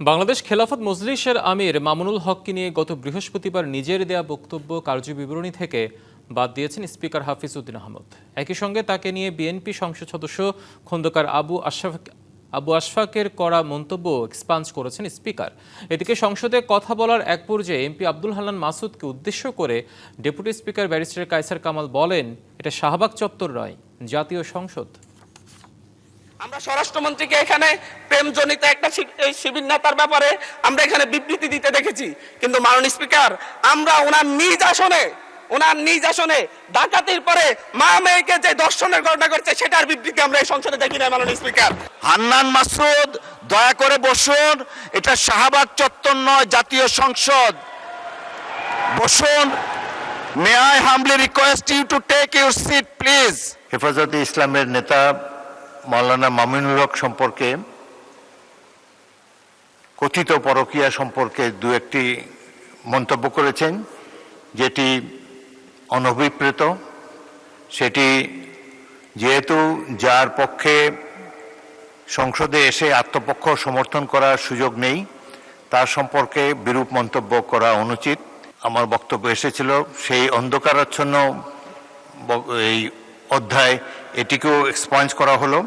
বাংলাদেশ খেলাফত মজলিসের আমির মামুনুল হককে নিয়ে গত বৃহস্পতিবার নিজের দেয়া বক্তব্য কার্যবিবরণী থেকে বাদ দিয়েছেন স্পিকার হাফিজ উদ্দিন আহমদ। একই সঙ্গে তাকে নিয়ে বিএনপি সংসদ সদস্য খন্দকার আবু আশফাকের করা মন্তব্য এক্সপাঞ্জ করেছেন স্পিকার। এদিকে সংসদে কথা বলার এক পর্যায়ে এমপি আব্দুল হান্নান মাসুদকে উদ্দেশ্য করে deputy speaker barrister Kaiser Kamal বলেন, এটা শাহবাগ চত্বর নয়, জাতীয় সংসদ। আমরা স্বরাষ্ট্রমন্ত্রীকে এখানে প্রেমজনিত একটা শিবির নেতার ব্যাপারে আমরা এখানে বিবৃতি দিতে দেখেছি, কিন্তু মাননীয় স্পিকার আমরা ওনার নিজ আসনে ডাকাতির পরে মা মেয়েকে যে ধর্ষণের ঘটনা ঘটছে সেটার বিবৃতি আমরা এই সংসদে দেখি না। মাননীয় স্পিকার, হান্নান মাসুদ, দয়া করে বসুন। এটা শাহবাগ চত্বর নয়, জাতীয় সংসদ। বসুন। May I humbly request you to take your seat please. হেফাজতে ইসলামের নেতা মাওলানা মামুনুল হক সম্পর্কে কথিত পরকীয়া সম্পর্কে দু একটি মন্তব্য করেছেন, যেটি অনভিপ্রেত। সেটি যেহেতু যার পক্ষে সংসদে এসে আত্মপক্ষ সমর্থন করার সুযোগ নেই, তার সম্পর্কে বিরূপ মন্তব্য করা অনুচিত। আমার বক্তব্য এসেছিল সেই অন্ধকারাচ্ছন্ন এই অধ্যায়, এটিকেও এক্সপাঞ্জ করা হলো।